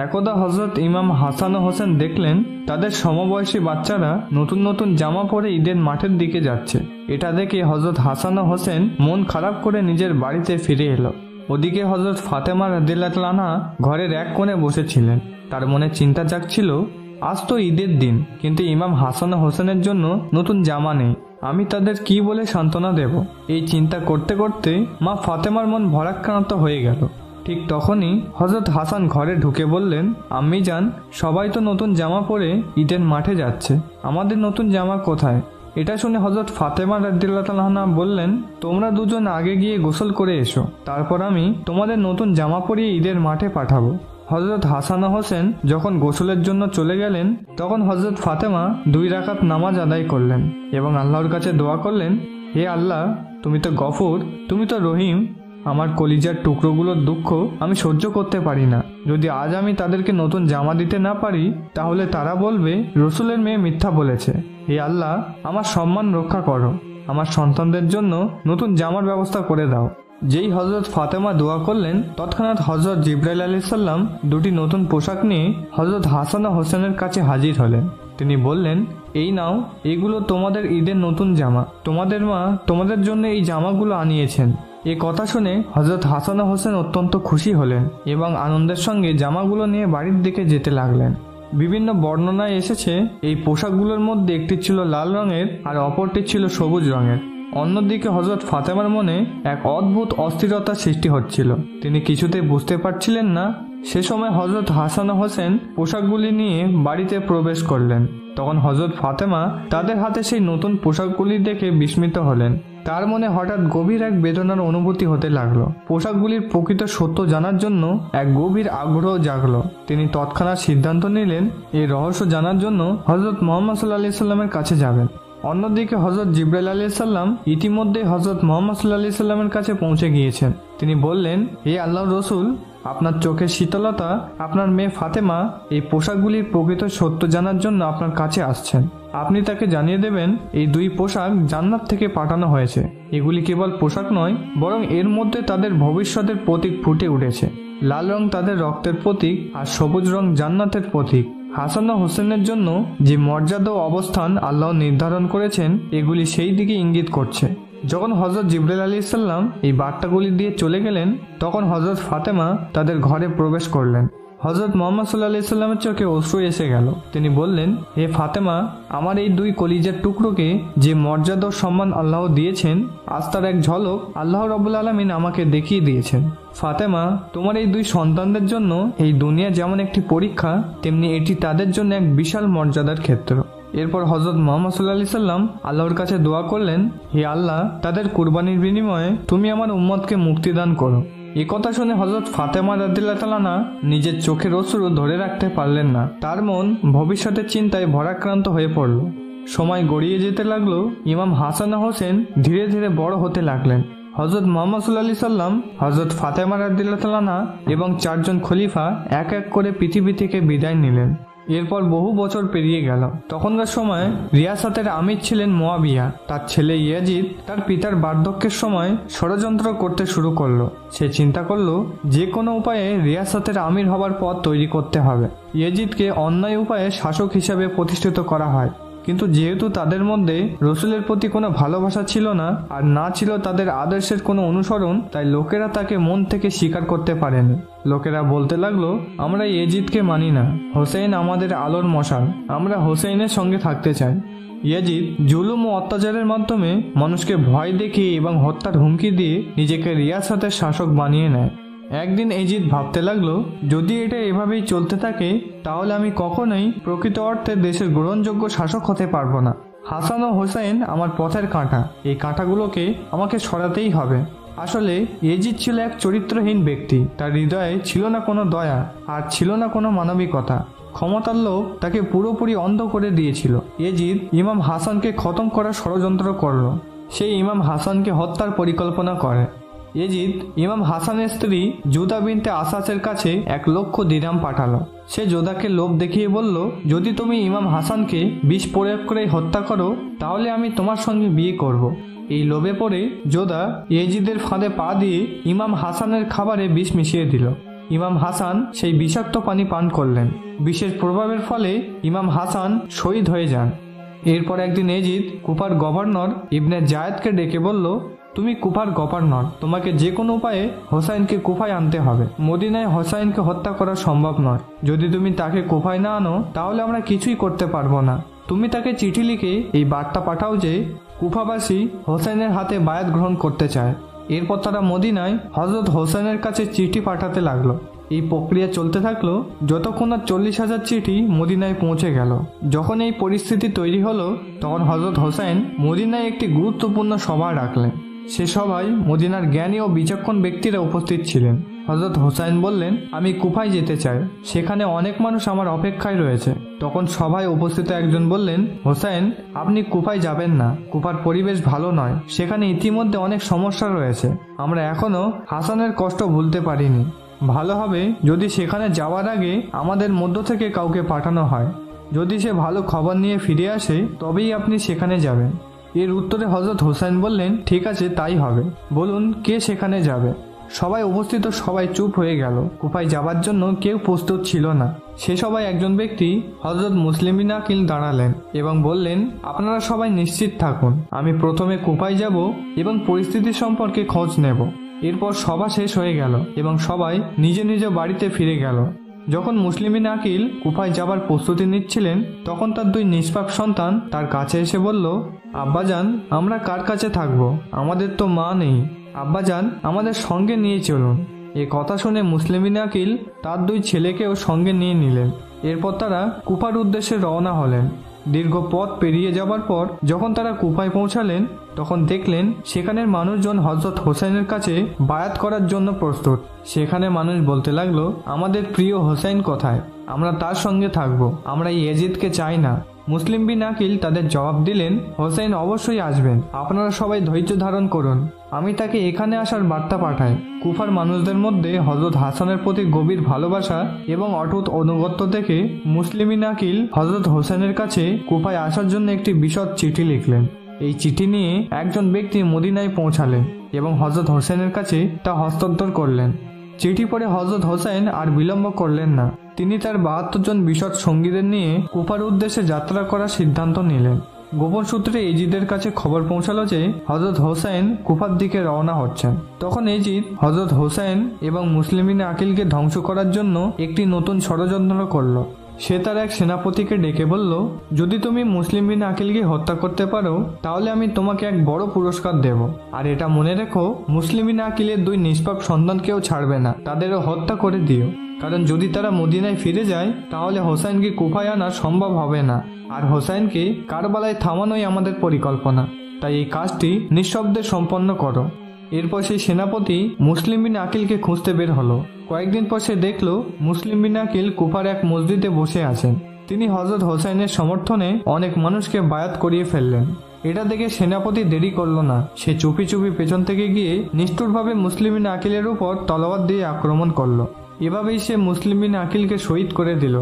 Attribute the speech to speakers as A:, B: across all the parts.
A: একদা হজরত ইমাম হাসান ও হোসেন দেখলেন তাদের সমবয়সী বাচ্চারা নতুন নতুন জামা পরে ঈদের মাঠের দিকে যাচ্ছে। এটা দেখে হজরত হাসান ও হোসেন মন খারাপ করে নিজের বাড়িতে ফিরে এলো। ওদিকে হজরত ফাতেমা রাদিয়াল্লাহু আনহা ঘরের এক কোণে বসেছিলেন। তার মনে চিন্তা জাগছিল, আজ তো ঈদের দিন, কিন্তু ইমাম হাসান ও হোসেনের জন্য নতুন জামা নেই। আমি তাদের কি বলে সান্ত্বনা দেব? এই চিন্তা করতে করতে মা ফাতেমার মন ভারাক্রান্ত হয়ে গেল। ঠিক তখনই হজরত হাসান ঘরে ঢুকে বললেন, আম্মি জান, সবাই তো নতুন জামা পরে ঈদের মাঠে যাচ্ছে, আমাদের নতুন জামা কোথায়? এটা শুনে হজরত ফাতেমা রাদিয়াল্লাহু আনহা বললেন, তোমরা দুজন আগে গিয়ে গোসল করে এসো, তারপর আমি তোমাদের নতুন জামা পরিয়ে ঈদের মাঠে পাঠাবো। হজরত হাসান ও হোসেন যখন গোসলের জন্য চলে গেলেন, তখন হজরত ফাতেমা 2 রাকাত নামাজ আদায় করলেন এবং আল্লাহর কাছে দোয়া করলেন, হে আল্লাহ, তুমি তো গফুর, তুমি তো রহিম, আমার কলিজার টুকরোগুলোর দুঃখ আমি সহ্য করতে পারি না। যদি আজ আমি তাদেরকে নতুন জামা দিতে না পারি, তাহলে তারা বলবে রসুলের মেয়ে মিথ্যা বলেছে। হে আল্লাহ, আমার সম্মান রক্ষা করো, আমার সন্তানদের জন্য নতুন জামার ব্যবস্থা করে দাও। যেই হজরত ফাতেমা দোয়া করলেন, তৎক্ষণাৎ হজরত জিবরাইল আলাইহিস সালাম 2টি নতুন পোশাক নিয়ে হজরত হাসান ও হোসেনের কাছে হাজির হলেন। তিনি বললেন, এই নাও, এগুলো তোমাদের ঈদের নতুন জামা, তোমাদের মা তোমাদের জন্য এই জামাগুলো আনিয়েছেন। এ কথা শুনে হজরত হাসান ও হোসেন অত্যন্ত খুশি হলেন এবং আনন্দের সঙ্গে জামাগুলো নিয়ে বাড়ির দিকে যেতে লাগলেন। বিভিন্ন বর্ণনায় এসেছে, এই পোশাকগুলোর মধ্যে একটি ছিল লাল রঙের আর অপরটি ছিল সবুজ রঙের। অন্যদিকে হজরত ফাতেমার মনে এক অদ্ভুত অস্থিরতা সৃষ্টি হচ্ছিল। তিনি কিছুতেই বুঝতে পারছিলেন না। সে সময় হজরত হাসান ও হোসেন পোশাকগুলি নিয়ে বাড়িতে প্রবেশ করলেন। তখন হজরত ফাতেমা তাদের হাতে সেই নতুন পোশাকগুলি দেখে বিস্মিত হলেন। তার মনে হঠাৎ গভীর এক বেদনার অনুভূতি হতে লাগলো। পোশাকগুলির প্রকৃত সত্য জানার জন্য এক গভীর আগ্রহ জাগলো। তিনি তৎক্ষণাৎ সিদ্ধান্ত নিলেন এই রহস্য জানার জন্য হজরত মুহাম্মদ সাল্লাল্লাহু আলাইহি সাল্লামের কাছে যাবেন। অন্যদিকে হজরত জিবরাইল আলাইহিস সালাম ইতিমধ্যে হজরত মুহাম্মদ সাল্লাল্লাহু আলাইহি সাল্লামের কাছে পৌঁছে গিয়েছেন। তিনি বললেন, হে আল্লাহর রসুল, আপনার চোখের শীতলতা, আপনার মেয়ে ফাতেমা এই পোশাকগুলির প্রকৃত সত্য জানার জন্য আপনার কাছে আসছেন। আপনি তাকে জানিয়ে দেবেন এই 2 পোশাক জান্নাত থেকে পাঠানো হয়েছে। এগুলি কেবল পোশাক নয়, বরং এর মধ্যে তাদের ভবিষ্যতের প্রতীক ফুটে উঠেছে। লাল রং তাদের রক্তের প্রতীক আর সবুজ রং জান্নাতের প্রতীক। হাসান ও হোসেনের জন্য যে মর্যাদা ও অবস্থান আল্লাহ নির্ধারণ করেছেন, এগুলি সেই দিকে ইঙ্গিত করছে। যখন হজরত জিবরাইল আলাইহিস সালাম এই বার্তাগুলি দিয়ে চলে গেলেন, তখন হজরত ফাতেমা তাদের ঘরে প্রবেশ করলেন। হজরত মুহাম্মদ সাল্লাল্লাহু আলাইহি সাল্লামের চোখে অশ্রু এসে গেল। তিনি বললেন, হে ফাতেমা, আমার এই 2 কলিজার টুকরোকে যে মর্যাদা ও সম্মান আল্লাহ দিয়েছেন, আজ তার এক ঝলক আল্লাহ রাব্বুল আলামিন আমাকে দেখিয়ে দিয়েছেন। ফাতেমা, তোমার এই 2 সন্তানদের জন্য এই দুনিয়া যেমন একটি পরীক্ষা, তেমনি এটি তাদের জন্য এক বিশাল মর্যাদার ক্ষেত্র। এরপর হজরত মুহাম্মদ সাল্লাল্লাহু আলাইহি সাল্লাম আল্লাহর কাছে দোয়া করলেন, হে আল্লাহ, তাদের কুরবানির বিনিময়ে তুমি আমার উম্মতকে মুক্তি দান করো। এই কথা শুনে হজরত ফাতেমা রাদিয়াল্লাহু আনহা নিজের চোখের অশ্রু ধরে রাখতে পারলেন না। তার মন ভবিষ্যতের চিন্তায় ভরাক্রান্ত হয়ে পড়ল। সময় গড়িয়ে যেতে লাগলো। ইমাম হাসান ও হোসেন ধীরে ধীরে বড় হতে লাগলেন। হজরত মুহাম্মদ সাল্লাল্লাহু আলাইহি সাল্লাম, হজরত ফাতেমা রাদিয়াল্লাহু আনহা এবং 4 জন খলিফা এক এক করে পৃথিবী থেকে বিদায় নিলেন। এরপর বহু বছর পেরিয়ে গেল। তখনকার সময় রিয়াসাতের আমির ছিলেন মুয়াবিয়া। তার ছেলে ইয়াজিদ তার পিতার বার্ধক্যের সময় ষড়যন্ত্র করতে শুরু করলো। সে চিন্তা করলো যে কোনো উপায়ে রিয়াসাতের আমির হবার পথ তৈরি করতে হবে। ইয়াজিদকে অন্যায় উপায়ে শাসক হিসেবে প্রতিষ্ঠিত করা হয়, কিন্তু যেহেতু তাদের মধ্যে রসুলের প্রতি কোনো ভালোবাসা ছিল না আর না ছিল তাদের আদর্শের কোনো অনুসরণ, তাই লোকেরা তাকে মন থেকে স্বীকার করতে পারেনি। লোকেরা বলতে লাগলো, আমরা ইয়াজিদকে মানি না, হোসেন আমাদের আলোর মশাল, আমরা হোসেনের সঙ্গে থাকতে চাই। ইয়াজিদ জুলুম ও অত্যাচারের মাধ্যমে মানুষকে ভয় দেখিয়ে এবং হত্যার হুমকি দিয়ে নিজেকে রিয়াসাতের শাসক বানিয়ে নেয়। একদিন ইয়াজিদ ভাবতে লাগলো, যদি এটা এভাবেই চলতে থাকে, তাহলে আমি কখনোই প্রকৃত অর্থে দেশের গ্রহণযোগ্য শাসক হতে পারবো না। হাসান ও হোসেন আমার পথের কাঁটা, এই কাঁটাগুলোকে আমাকে সরাতেই হবে। আসলে ইয়াজিদ ছিল এক চরিত্রহীন ব্যক্তি। তার হৃদয়ে ছিল না কোনো দয়া আর ছিল না কোনো মানবিকতা। ক্ষমতার লোভ তাকে পুরোপুরি অন্ধ করে দিয়েছিল। ইয়াজিদ ইমাম হাসানকে খতম করার ষড়যন্ত্র করল। সে ইমাম হাসানকে হত্যার পরিকল্পনা করে। ইয়াজিদ ইমাম হাসানের স্ত্রী জুদা বিনতে আসাসের কাছে 1,00,000 দিরহাম পাঠালো। সে জোদাকে লোভ দেখিয়ে বলল, যদি তুমি ইমাম হাসানকে বিষ প্রয়োগ করে হত্যা করো, তাহলে আমি তোমার সঙ্গে বিয়ে করব। এই লোভে পড়ে জোদা ইয়াজিদের ফাঁদে পা দিয়ে ইমাম হাসানের খাবারে বিষ মিশিয়ে দিল। ইমাম হাসান সেই বিষাক্ত পানি পান করলেন। বিষের প্রভাবের ফলে ইমাম হাসান শহীদ হয়ে যান। এরপর একদিন এজিদ কুফার গভর্নর ইবনে জায়েদকে ডেকে বলল, তুমি কুফার গভর্নর, তোমাকে যে কোনো উপায়ে হোসাইনকে কুফায় আনতে হবে। মদিনায় হোসাইনকে হত্যা করা সম্ভব নয়। যদি তুমি তাকে কুফায় না আনো তাহলে আমরা কিছুই করতে পারবো না। তুমি তাকে চিঠি লিখে এই বার্তা পাঠাও যে কুফাবাসী হোসাইনের হাতে বায়াত গ্রহণ করতে চায়। এরপর তারা মদিনায় হযরত হোসেনের কাছে চিঠি পাঠাতে লাগলো। এই প্রক্রিয়া চলতে থাকলো যতক্ষণ না 40,000 চিঠি মদিনায় পৌঁছে গেল। যখন এই পরিস্থিতি তৈরি হলো তখন হযরত হোসেন মদিনায় একটি গুরুত্বপূর্ণ সভা রাখলেন। সে সভায় মদিনার জ্ঞানী ও বিচক্ষণ ব্যক্তিরা উপস্থিত ছিলেন। হযরত হোসেন বললেন, আমি কুফায় যেতে চাই, সেখানে অনেক মানুষ আমার অপেক্ষায় রয়েছে। তখন সভায় উপস্থিত একজন বললেন, হোসেন, আপনি কুফায় যাবেন না। কুফার পরিবেশ ভালো নয়, সেখানে ইতিমধ্যে অনেক সমস্যা রয়েছে। আমরা এখনো হাসানের কষ্ট ভুলতে পারিনি। ভালো হবে যদি সেখানে যাওয়ার আগে আমাদের মধ্য থেকে কাউকে পাঠানো হয়। যদি সে ভালো খবর নিয়ে ফিরে আসে তবেই আপনি সেখানে যাবেন। এর উত্তরে হযরত হোসেন বললেন, ঠিক আছে, তাই হবে। বলুন কে সেখানে যাবে? সবাই উপস্থিত সবাই চুপ হয়ে গেল। কুফায় যাবার জন্য কেউ প্রস্তুত ছিল না। সে সবাই একজন ব্যক্তি হযরত মুসলিম বিন আকিল দাঁড়ালেন এবং বললেন, আপনারা সবাই নিশ্চিত থাকুন, আমি প্রথমে কুফায় যাব এবং পরিস্থিতি সম্পর্কে খোঁজ নেব। এরপর সভা শেষ হয়ে গেল এবং সবাই নিজ নিজ বাড়িতে ফিরে গেল। যখন মুসলিম বিন আকিল কুফায় যাবার প্রস্তুতি নিচ্ছিলেন তখন তার 2 নিষ্পাপ সন্তান তার কাছে এসে বলল, আব্বাজান, আমরা কার কাছে থাকবো? আমাদের তো মা নেই। আব্বাজান, আমাদের সঙ্গে নিয়ে চলুন। এ কথা শুনে মুসলিম বিন আকিল তার 2 ছেলেকেও সঙ্গে নিয়ে নিলেন। এরপর তারা কুফার উদ্দেশ্যে রওনা হলেন। দীর্ঘ পথ পেরিয়ে যাবার পর যখন তারা কুফায় পৌঁছালেন তখন দেখলেন সেখানের মানুষজন হযরত হোসেনের কাছে বায়াত করার জন্য প্রস্তুত। সেখানে মানুষ বলতে লাগলো, আমাদের প্রিয় হোসেন কোথায়? আমরা তার সঙ্গে থাকবো, আমরা ইয়াজিদকে চাই না। মুসলিম বিন আকিল তাদের জবাব দিলেন, হোসেন অবশ্যই আসবেন, আপনারা সবাই ধৈর্য ধারণ করুন, আমি তাকে এখানে আসার বার্তা পাঠাই। কুফার মানুষদের মধ্যে হযরত হাসানের প্রতি গভীর ভালোবাসা এবং অটুট অনুগত্য দেখে মুসলিম বিন আকিল হযরত হোসেনের কাছে কুফায় আসার জন্য একটি বিশদ চিঠি লিখলেন। এই চিঠি নিয়ে একজন ব্যক্তি মদিনায় পৌঁছালেন এবং হযরত হোসেনের কাছে তা হস্তান্তর করলেন। চিঠি পড়ে হযরত হোসেন আর বিলম্ব করলেন না। তিনি তার 72 জন বিশদ সঙ্গীদের নিয়ে কুফার উদ্দেশ্যে যাত্রা করার সিদ্ধান্ত নিলেন। গোপন সূত্রে এজিদের কাছে খবর পৌঁছালো যে হযরত হোসেন কুফার দিকে রওনা হচ্ছেন। তখন এজিদ হযরত হোসেন এবং মুসলিম বিন আকিলকে ধ্বংস করার জন্য একটি নতুন ষড়যন্ত্র করল। সে তার এক সেনাপতিকে ডেকে বলল, যদি তুমি মুসলিম বিন আকিলকে হত্যা করতে পারো তাহলে আমি তোমাকে এক বড় পুরস্কার দেব। আর এটা মনে রেখো, মুসলিম বিন আকিলের 2 নিষ্পাপ সন্তানকেও ছাড়বে না, তাদেরও হত্যা করে দিও। কারণ যদি তারা মদিনায় ফিরে যায় তাহলে হোসেনকে কুফায় আনা সম্ভব হবে না, আর হোসেনকে কারবালায় থামানোই আমাদের পরিকল্পনা। তাই এই কাজটি নিঃশব্দে সম্পন্ন করো। এরপর সেই সেনাপতি মুসলিম বিন আকিলকে খুঁজতে বের হলো। কয়েকদিন পর সে দেখল মুসলিম বিন আকিল কুফার এক মসজিদে বসে আছেন। তিনি হযরত হোসেনের সমর্থনে অনেক মানুষকে বায়াত করিয়ে ফেললেন। এটা দেখে সেনাপতি দেরি করল না, সে চুপি চুপি পেছন থেকে গিয়ে নিষ্ঠুরভাবে মুসলিম বিন আকিলের উপর তলোয়ার দিয়ে আক্রমণ করলো। এভাবেই সে মুসলিম বিন আকিলকে শহীদ করে দিল।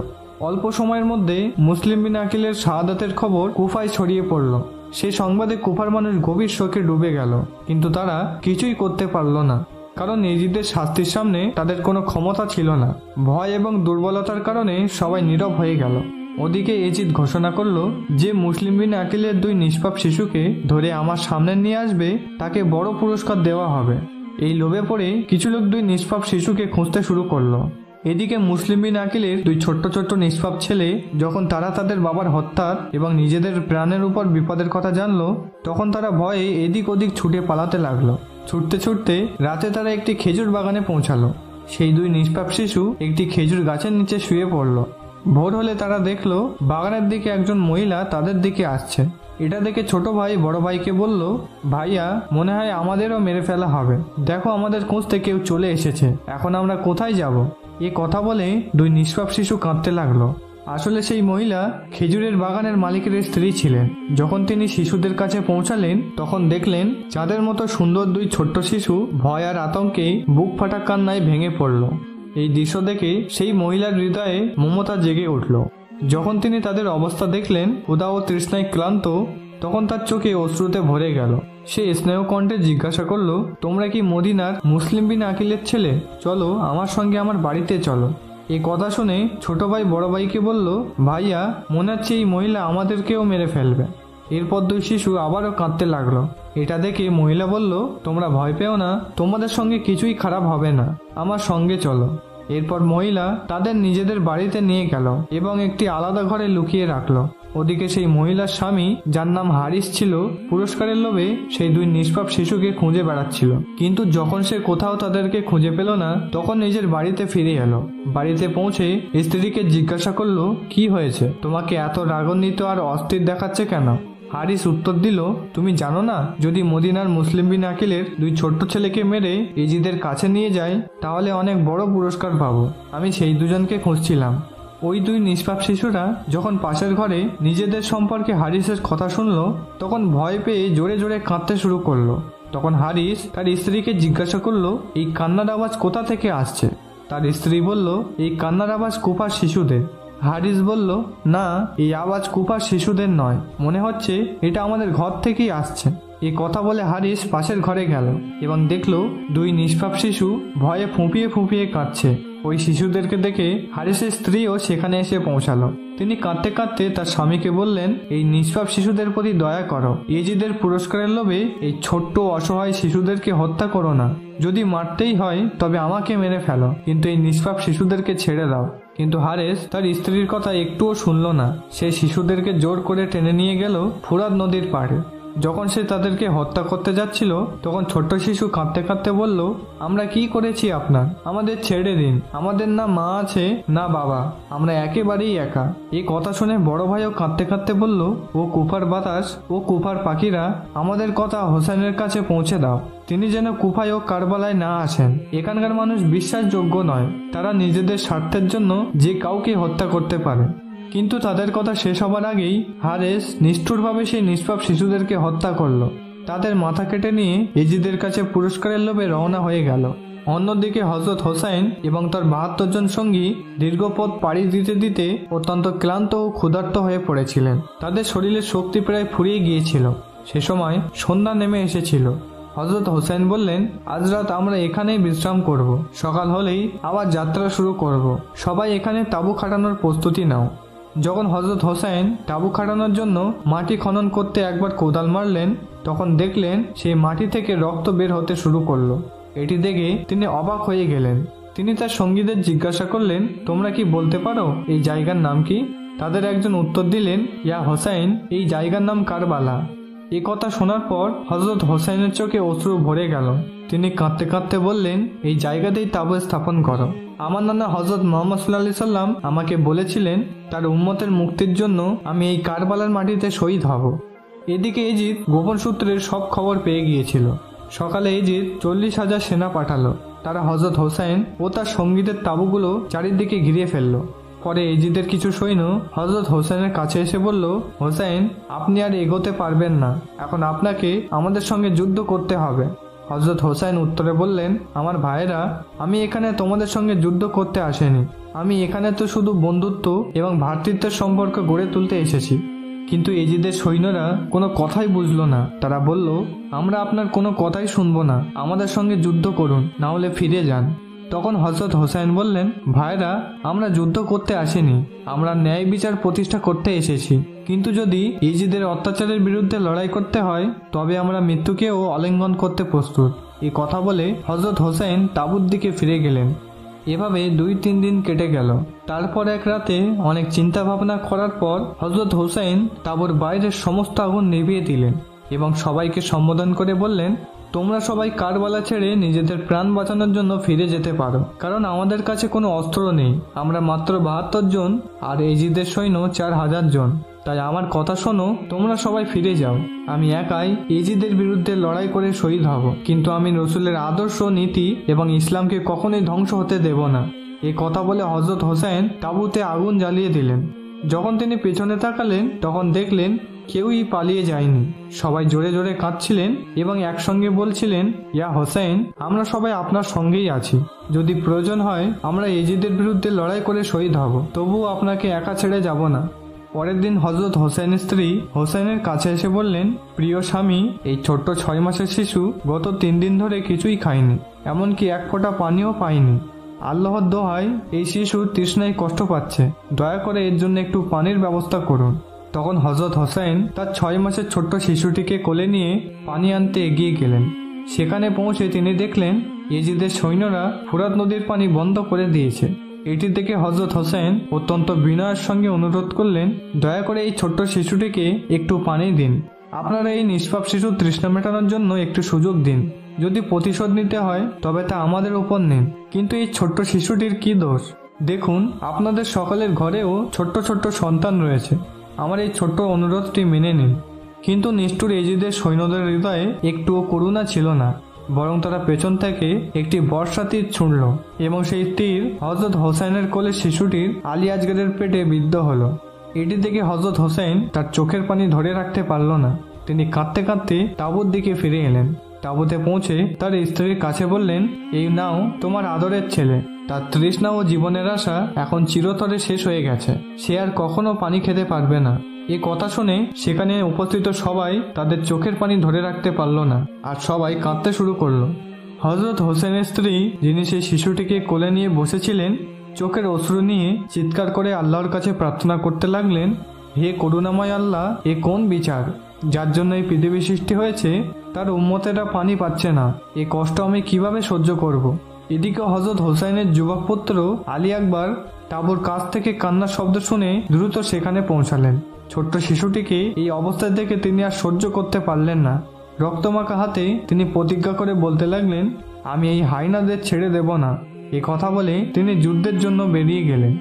A: অল্প সময়ের মধ্যে মুসলিম বিন আকিলের শাহাদাতের খবর কুফায় ছড়িয়ে পড়ল। সেই সংবাদে কুফার মানুষ গভীর শোকে ডুবে গেল, কিন্তু তারা কিছুই করতে পারল না, কারণ এজিদের শাস্তির সামনে তাদের কোনো ক্ষমতা ছিল না। ভয় এবং দুর্বলতার কারণে সবাই নীরব হয়ে গেল। ওদিকে এজিদ ঘোষণা করল যে মুসলিম বিন আকিলের 2 নিষ্পাপ শিশুকে ধরে আমার সামনে নিয়ে আসবে তাকে বড় পুরস্কার দেওয়া হবে। এই লোভে পড়ে কিছু লোক 2 নিষ্পাপ শিশুকে খুঁজতে শুরু করলো। এদিকে মুসলিম বিন আকিলের 2 ছোট্ট ছোট্ট নিষ্পাপ ছেলে যখন তারা তাদের বাবার হত্যার এবং নিজেদের প্রাণের উপর বিপদের কথা জানলো তখন তারা ভয়ে এদিক ওদিক ছুটে পালাতে লাগলো। ছুটতে ছুটতে রাতে তারা একটি খেজুর বাগানে পৌঁছালো। সেই 2 নিষ্পাপ শিশু একটি খেজুর গাছের নিচে শুয়ে পড়ল। ভোর হলে তারা দেখলো বাগানের দিকে একজন মহিলা তাদের দিকে আসছে। এটা দেখে ছোট ভাই বড় ভাইকে বলল, ভাইয়া, মনে হয় আমাদেরও মেরে ফেলা হবে, দেখো আমাদের খুঁজতে কেউ চলে এসেছে, এখন আমরা কোথায় যাব? এ কথা বলে 2 নিষ্পাপ শিশু কাঁদতে লাগলো। আসলে সেই মহিলা খেজুরের বাগানের মালিকের স্ত্রী ছিলেন। যখন তিনি শিশুদের কাছে পৌঁছালেন তখন দেখলেন চাঁদের মতো সুন্দর 2 ছোট্ট শিশু ভয় আর আতঙ্কে বুক ফাটা কান্নায় ভেঙে পড়ল। এই দৃশ্য দেখে সেই মহিলার হৃদয়ে মমতা জেগে উঠল। যখন তিনি তাদের অবস্থা দেখলেন, ক্ষুধা ও তৃষ্ণায় ক্লান্ত, তখন তার চোখে অশ্রুতে ভরে গেল। সে স্নেহ কণ্ঠে জিজ্ঞাসা করলো, তোমরা কি মদিনার মুসলিম বিন আকিলের ছেলে? চলো আমার সঙ্গে আমার বাড়িতে চলো। এই কথা শুনে ছোট ভাই বড় ভাইকে বলল, ভাইয়া, মনে হচ্ছে এই মহিলা আমাদেরকেও মেরে ফেলবে। এরপর দুই শিশু আবারও কাঁদতে লাগলো। এটা দেখে মহিলা বলল, তোমরা ভয় পেও না, তোমাদের সঙ্গে কিছুই খারাপ হবে না, আমার সঙ্গে চলো। এরপর মহিলা তাদের নিজেদের বাড়িতে নিয়ে গেল এবং একটি আলাদা ঘরে লুকিয়ে রাখলো। ওদিকে সেই মহিলার স্বামী, যার নাম হারিস ছিল, পুরস্কারের লোভে সেই দুই নিষ্পাপ শিশুকে খুঁজে বেড়াচ্ছিল। কিন্তু যখন সে কোথাও তাদেরকে খুঁজে পেল না, তখন নিজের বাড়িতে ফিরে এলো। বাড়িতে পৌঁছে স্ত্রীকে জিজ্ঞাসা করলো, কি হয়েছে, তোমাকে এত রাগান্বিত আর অস্থির দেখাচ্ছে কেন? হারিস উত্তর দিল, তুমি জানো না, যদি মদিনার মুসলিম বিন আকিলের দুই ছোট্ট ছেলেকে মেরে এজিদের কাছে নিয়ে যায় তাহলে অনেক বড় পুরস্কার পাবো। আমি সেই দুজনকে খুঁজছিলাম। ওই দুই নিষ্পাপ শিশুরা যখন পাশের ঘরে নিজেদের সম্পর্কে হারিসের কথা শুনলো, তখন ভয় পেয়ে জোরে জোরে কাঁদতে শুরু করলো। তখন হারিস তার স্ত্রীকে জিজ্ঞাসা করলো, এই কান্নার আওয়াজ কোথা থেকে আসছে? তার স্ত্রী বলল, এই কান্নার আওয়াজ কুফার শিশুদের। হারিস বলল, না, এই আওয়াজ কুফার শিশুদের নয়, মনে হচ্ছে এটা আমাদের ঘর থেকেই আসছে। এই কথা বলে হারিস পাশের ঘরে গেল এবং দেখলো দুই নিষ্পাপ শিশু ভয়ে ফুঁপিয়ে ফুঁপিয়ে কাঁদছে। ওই শিশুদেরকে দেখে হারিসের স্ত্রীও সেখানে এসে পৌঁছালো। তিনি কাঁদতে কাঁদতে তার স্বামীকে বললেন, এই নিষ্পাপ শিশুদের প্রতি দয়া করো, এজিদের পুরস্কারের লোভে এই ছোট্ট অসহায় শিশুদেরকে হত্যা করো না। যদি মারতেই হয় তবে আমাকে মেরে ফেলো, কিন্তু এই নিষ্পাপ শিশুদেরকে ছেড়ে দাও। কিন্তু হারেস তার স্ত্রীর কথা একটুও শুনল না। সে শিশুদেরকে জোর করে টেনে নিয়ে গেল ফুরাত নদীর পাড়ে। যখন সে তাদেরকে হত্যা করতে যাচ্ছিল, তখন ছোট্ট শিশু কাঁদতে কাঁদতে বলল, আমরা কি করেছি আপনার? আমাদের ছেড়ে দিন, আমাদের না মা আছে না বাবা, আমরা একেবারেই একা। এই কথা শুনে বড় ভাইও কাঁদতে কাঁদতে বলল, ও কুফার বাতাস, ও কুফার পাখিরা, আমাদের কথা হোসেনের কাছে পৌঁছে দাও, তিনি যেন কুফায় ও কারবালায় না আসেন। এখানকার মানুষ বিশ্বাসযোগ্য নয়, তারা নিজেদের স্বার্থের জন্য যে কাউকে হত্যা করতে পারে। কিন্তু তাদের কথা শেষ হবার আগেই হারেস নিষ্ঠুরভাবে সেই নিষ্পাপ শিশুদেরকে হত্যা করলো। তাদের মাথা কেটে নিয়ে এজিদের কাছে পুরস্কারের লোভে রওনা হয়ে গেল। অন্যদিকে হযরত হোসাইন এবং তার ৭২ জন সঙ্গী দীর্ঘ পথ পাড়ি দিতে দিতে অত্যন্ত ক্লান্ত ও ক্ষুধার্ত হয়ে পড়েছিলেন। তাদের শরীরের শক্তি প্রায় ফুরিয়ে গিয়েছিল। সে সময় সন্ধ্যা নেমে এসেছিল। হযরত হোসেন বললেন, আজ রাত আমরা এখানেই বিশ্রাম করব, সকাল হলেই আবার যাত্রা শুরু করব, সবাই এখানে তাঁবু খাটানোর প্রস্তুতি নাও। যখন হযরত হোসেন তাঁবু খাটানোর জন্য মাটি খনন করতে একবার কোদাল মারলেন, তখন দেখলেন সেই মাটি থেকে রক্ত বের হতে শুরু করলো। এটি দেখে তিনি অবাক হয়ে গেলেন। তিনি তার সঙ্গীদের জিজ্ঞাসা করলেন, তোমরা কি বলতে পারো এই জায়গার নাম কি? তাদের একজন উত্তর দিলেন, ইয়া হোসাইন, এই জায়গার নাম কারবালা। এই কথা শোনার পর হযরত হোসেনের চোখে অশ্রু ভরে গেল। তিনি কাঁদতে কাঁদতে বললেন, এই জায়গাতেই তাঁবু স্থাপন করো। আমার নানা হযরত মুহাম্মদ সাল্লাল্লাহু আলাইহি সাল্লাম আমাকে বলেছিলেন, তার উম্মতের মুক্তির জন্য আমি এই কারবালার মাটিতে শহীদ হব। এদিকে এজিদ গোপন সূত্রের সব খবর পেয়ে গিয়েছিল। সকালে এজিদ 40,000 সেনা পাঠালো। তারা হযরত হোসেন ও তার সঙ্গীদের তাঁবুগুলো চারিদিকে ঘিরে ফেলল। পরে এজিদের কিছু সৈন্য হযরত হোসেনের কাছে এসে বলল, হোসেন, আপনি আর এগোতে পারবেন না, এখন আপনাকে আমাদের সঙ্গে যুদ্ধ করতে হবে। হযরত হোসেন উত্তরে বললেন, আমার ভাইয়েরা, আমি এখানে তোমাদের সঙ্গে যুদ্ধ করতে আসিনি, আমি এখানে তো শুধু বন্ধুত্ব এবং ভ্রাতৃত্বের সম্পর্ক গড়ে তুলতে এসেছি। কিন্তু এজিদের সৈন্যরা কোনো কথাই বুঝলো না। তারা বলল, আমরা আপনার কোনো কথাই শুনবো না, আমাদের সঙ্গে যুদ্ধ করুন, না হলে ফিরে যান। তখন হযরত হোসেন বললেন, ভাইরা, আমরা যুদ্ধ করতে আসিনি, আমরা ন্যায় বিচার প্রতিষ্ঠা করতে এসেছি। কিন্তু যদি ইজিদের অত্যাচারের বিরুদ্ধে লড়াই করতে হয় তবে আমরা মৃত্যুকেও আলিঙ্গন করতে প্রস্তুত। এই কথা বলে হযরত হোসেন তাঁবুর দিকে ফিরে গেলেন। এভাবে 2-3 দিন কেটে গেল। তারপর এক রাতে অনেক চিন্তা ভাবনা করার পর হযরত হোসেন তাঁবুর বাইরের সমস্ত আগুন নিভিয়ে দিলেন এবং সবাইকে সম্বোধন করে বললেন, তোমরা সবাই কারবালা ছেড়ে নিজেদের প্রাণ বাঁচানোর জন্য ফিরে যেতে পারো, কারণ আমাদের কাছে কোনো অস্ত্র নেই। আমরা মাত্র 72 জন আর এজিদের সৈন্য 4000 জন। তাই আমার কথা শোনো, তোমরা সবাই ফিরে যাও। আমি একাই এজিদের বিরুদ্ধে লড়াই করে শহীদ হব, কিন্তু আমি রসুলের আদর্শ, নীতি এবং ইসলামকে কখনোই ধ্বংস হতে দেব না। এই কথা বলে হযরত হোসেন তাঁবুতে আগুন জ্বালিয়ে দিলেন। যখন তিনি পেছনে তাকালেন তখন দেখলেন কেউই পালিয়ে যায়নি। সবাই জোরে জোরে কাঁদছিলেন এবং একসঙ্গে বলছিলেন, ইয়া হোসেন, আমরা সবাই আপনার সঙ্গেই আছি। যদি প্রয়োজন হয় আমরা এজিদের বিরুদ্ধে লড়াই করে শহীদ হব, তবুও আপনাকে একা ছেড়ে যাব না। পরের দিন হযরত হোসেনের স্ত্রী হোসেনের কাছে এসে বললেন, প্রিয় স্বামী, এই ছোট্ট 6 মাসের শিশু গত 3 দিন ধরে কিছুই খায়নি, এমনকি এক ফোঁটা পানিও পায়নি। আল্লাহর দোহাই, এই শিশু তৃষ্ণায় কষ্ট পাচ্ছে, দয়া করে এর জন্য একটু পানির ব্যবস্থা করুন। তখন হযরত হোসেন তার 6 মাসের ছোট্ট শিশুটিকে কোলে নিয়ে পানি আনতে এগিয়ে গেলেন। সেখানে পৌঁছে তিনি দেখলেন ইয়েজিদের সৈন্যরা ফুরাত নদীর পানি বন্ধ করে দিয়েছে। এটি দেখে হযরত হোসেন অত্যন্ত বিনয়ের সঙ্গে অনুরোধ করলেন, দয়া করে এই ছোট্ট শিশুটিকে একটু পানি দিন। আপনারা এই নিষ্পাপ শিশুর তৃষ্ণা মেটানোর জন্য একটু সুযোগ দিন। যদি প্রতিশোধ নিতে হয় তবে তা আমাদের উপর নিন, কিন্তু এই ছোট্ট শিশুটির কি দোষ? দেখুন, আপনাদের সকলের ঘরেও ছোট্ট ছোট্ট সন্তান রয়েছে। আমার এই ছোট্ট অনুরোধটি মেনে নিন। কিন্তু নিষ্ঠুর ইয়েজিদের সৈন্যদের হৃদয়ে একটুও করুণা ছিল না, বরং তারা পেছন থেকে একটি বর্ষা তীর ছুঁড়ল এবং সেই তীর হযরত হোসেনের কোলে শিশুটির আলী আসগরের পেটে বিদ্ধ হলো। এটি দেখে হযরত হোসেন তার চোখের পানি ধরে রাখতে পারল না। তিনি কাঁদতে কাঁদতে তাঁবুর দিকে ফিরে এলেন। তাঁবুতে পৌঁছে তার স্ত্রীর কাছে বললেন, এই নাও তোমার আদরের ছেলে। তার তৃষ্ণা ও জীবনের আশা এখন চিরতরে শেষ হয়ে গেছে, সে আর কখনো পানি খেতে পারবে না। এই কথা শুনে সেখানে উপস্থিত সবাই তাদের চোখের পানি ধরে রাখতে পারল না, আর সবাই কাঁদতে শুরু করলো। হযরত হোসেনের স্ত্রী, যিনি সেই শিশুটিকে কোলে নিয়ে বসেছিলেন, চোখের অশ্রু নিয়ে চিৎকার করে আল্লাহর কাছে প্রার্থনা করতে লাগলেন, হে করুণাময় আল্লাহ, এ কোন বিচার? যার জন্য এই পৃথিবী সৃষ্টি হয়েছে তার উম্মতেরা পানি পাচ্ছে না, এ কষ্ট আমি কিভাবে সহ্য করব? এদিকে হযরত হোসেনের যুবক পুত্র আলী আকবর তাঁবুর কাছ থেকে কান্নার শব্দ শুনে দ্রুত সেখানে পৌঁছালেন। ছোট্ট শিশুটিকে এই অবস্থায় দেখে তিনি আর সহ্য করতে পারলেন না। রক্তমাখা হাতে তিনি প্রতিজ্ঞা করে বলতে লাগলেন, আমি এই হায়নাদের ছেড়ে দেব না। এ কথা বলে তিনি যুদ্ধের জন্য বেরিয়ে গেলেন।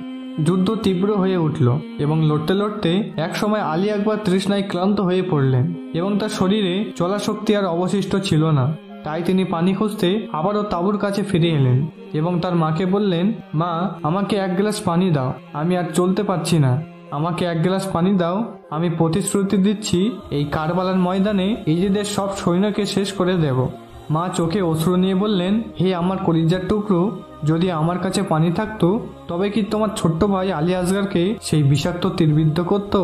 A: যুদ্ধ তীব্র হয়ে উঠল এবং লড়তে লড়তে একসময় আলী আকবর তৃষ্ণায় ক্লান্ত হয়ে পড়লেন এবং তার শরীরে চলা শক্তি আর অবশিষ্ট ছিল না। তাই তিনি পানি খুঁজতে আবারও তাঁবুর কাছে ফিরে এলেন এবং তার মাকে বললেন, মা, আমাকে 1 গ্লাস পানি দাও, আমি আর চলতে পারছি না, আমাকে 1 গ্লাস পানি দাও। আমি প্রতিশ্রুতি দিচ্ছি এই কারবালার ময়দানে ইয়েজিদের সব সৈন্যকে শেষ করে দেব। মা চোখে অশ্রু নিয়ে বললেন, হে আমার কলিজার টুকরো, যদি আমার কাছে পানি থাকতো তবে কি তোমার ছোট্ট ভাই আলী আসগরকে সেই বিষাক্ত তীরবিদ্ধ করত?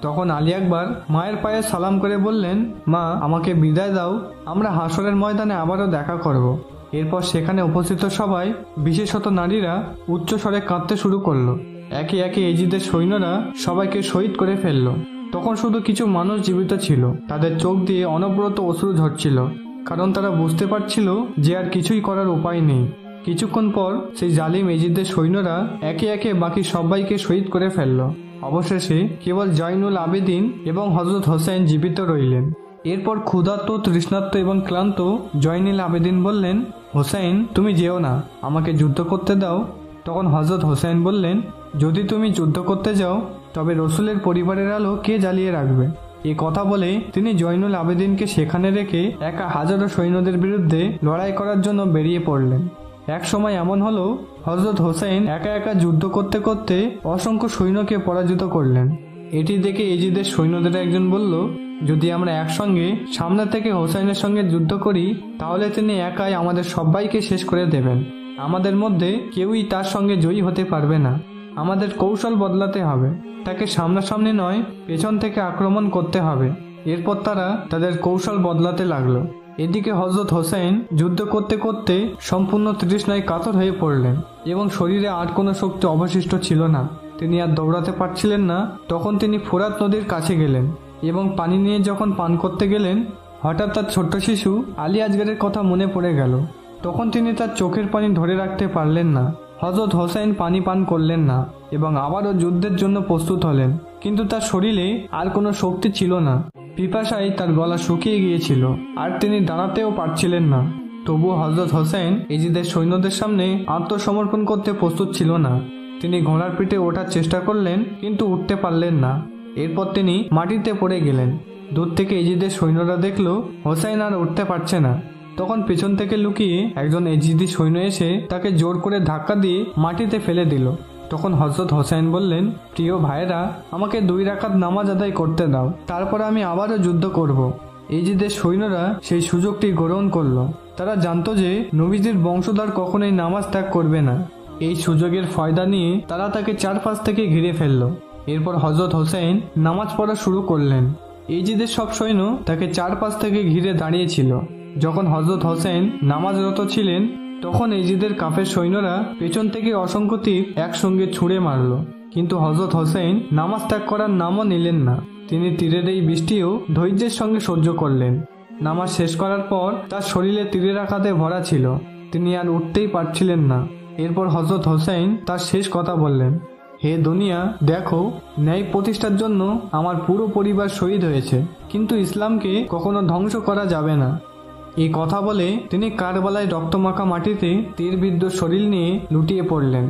A: তখন আলী আকবর মায়ের পায়ে সালাম করে বললেন, মা, আমাকে বিদায় দাও, আমরা হাসরের ময়দানে আবারও দেখা করব। এরপর সেখানে উপস্থিত সবাই, বিশেষত নারীরা, উচ্চস্বরে কাঁদতে শুরু করলো। একে একে ইয়েজিদের সৈন্যরা সবাইকে শহীদ করে ফেললো। তখন শুধু কিছু মানুষ জীবিত ছিল, তাদের চোখ দিয়ে অনবরত অশ্রু ঝরছিল, কারণ তারা বুঝতে পারছিল যে আর কিছুই করার উপায় নেই। কিছুক্ষণ পর সেই জালিম ইয়েজিদের সৈন্যরা একে একে বাকি সবাইকে শহীদ করে ফেলল। অবশেষে কেবল জয়নুল আবেদিন এবং হযরত হোসেন জীবিত রইলেন। এরপর ক্ষুধার্ত, তৃষ্ণার্ত এবং ক্লান্ত জয়নুল আবেদিন বললেন, হোসেন, তুমি যেও না, আমাকে যুদ্ধ করতে দাও। তখন হযরত হোসেন বললেন, যদি তুমি যুদ্ধ করতে যাও তবে রসুলের পরিবারের আলো কে জ্বালিয়ে রাখবে? এ কথা বলে তিনি জয়নুল আবেদিনকে সেখানে রেখে একা হাজারো সৈন্যদের বিরুদ্ধে লড়াই করার জন্য বেরিয়ে পড়লেন। এক সময় এমন হলো, হযরত হোসেন একা একা যুদ্ধ করতে করতে অসংখ্য সৈন্যকে পরাজিত করলেন। এটি দেখে ইয়েজিদের সৈন্যদের একজন বলল, যদি আমরা একসঙ্গে সামনে থেকে হোসেনের সঙ্গে যুদ্ধ করি তাহলে তিনি একাই আমাদের সবাইকে শেষ করে দেবেন। আমাদের মধ্যে কেউই তার সঙ্গে জয়ী হতে পারবে না। আমাদের কৌশল বদলাতে হবে, তাকে সামনাসামনি নয় পেছন থেকে আক্রমণ করতে হবে। এরপর তারা তাদের কৌশল বদলাতে লাগলো। এদিকে হযরত হোসেন যুদ্ধ করতে করতে সম্পূর্ণ তৃষ্ণায় কাতর হয়ে পড়লেন এবং শরীরে আর কোনো শক্তি অবশিষ্ট ছিল না। তিনি আর দৌড়াতে পারছিলেন না। তখন তিনি ফোরাত নদীর কাছে গেলেন এবং পানি নিয়ে যখন পান করতে গেলেন, হঠাৎ তার ছোট্ট শিশু আলী আসগরের কথা মনে পড়ে গেল। তখন তিনি তার চোখের পানি ধরে রাখতে পারলেন না। হযরত হোসেন পানি পান করলেন না এবং আবারও যুদ্ধের জন্য প্রস্তুত হলেন, কিন্তু তার শরীরে আর কোনো শক্তি ছিল না। পিপাসায় তার গলা শুকিয়ে গিয়েছিল আর তিনি দাঁড়াতেও পারছিলেন না। তবুও হযরত হোসেন ইয়েজিদের সৈন্যদের সামনে আত্মসমর্পণ করতে প্রস্তুত ছিল না। তিনি ঘোড়ার পিঠে ওঠার চেষ্টা করলেন, কিন্তু উঠতে পারলেন না। এরপর তিনি মাটিতে পড়ে গেলেন। দূর থেকে ইয়েজিদের সৈন্যরা দেখলো হোসেন আর উঠতে পারছে না। তখন পেছন থেকে লুকিয়ে একজন ইয়েজিদি সৈন্য এসে তাকে জোর করে ধাক্কা দিয়ে মাটিতে ফেলে দিল। তখন হযরত হোসেন বললেন, প্রিয় ভাইরা, আমাকে 2 রাকাত নামাজ আদায় করতে দাও, তারপর আমি আবারও যুদ্ধ করব। ইয়েজিদের সৈন্যরা সেই সুযোগটি গ্রহণ করলো। তারা জানতো যে নবীজির বংশধর কখনোই নামাজ ত্যাগ করবে না। এই সুযোগের ফায়দা নিয়ে তারা তাকে চারপাশ থেকে ঘিরে ফেলল এরপর হযরত হোসেন নামাজ পড়া শুরু করলেন। ইজিদের সব সৈন্য তাকে চারপাশ থেকে ঘিরে দাঁড়িয়েছিল। যখন হযরত হোসেন নামাজরত ছিলেন তখন ইজিদের কাফের সৈন্যরা পেছন থেকে অসংখ্য তীর একসঙ্গে ছুঁড়ে মারল, কিন্তু হযরত হোসেন নামাজ ত্যাগ করার নামও নিলেন না। তিনি তীরের এই বৃষ্টিও ধৈর্যের সঙ্গে সহ্য করলেন। নামাজ শেষ করার পর তার শরীরে তীরের আঘাতে ভরা ছিল, তিনি আর উঠতেই পারছিলেন না। এরপর হযরত হোসেন তার শেষ কথা বললেন, হে দুনিয়া, দেখো, ন্যায় প্রতিষ্ঠার জন্য আমার পুরো পরিবার শহীদ হয়েছে, কিন্তু ইসলামকে কখনো ধ্বংস করা যাবে না। এই কথা বলে তিনি কারবালায় রক্তমাখা মাটিতে তীরবিদ্ধ শরীর নিয়ে লুটিয়ে পড়লেন।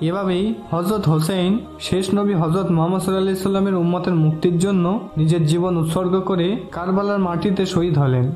A: এভাবেই হযরত হোসেন শেষ নবী হযরত মুহাম্মদ সাল্লাল্লাহু আলাইহি ওয়াসাল্লামের উম্মতের মুক্তির জন্য নিজের জীবন উৎসর্গ করে কারবালার মাটিতে শহীদ হলেন।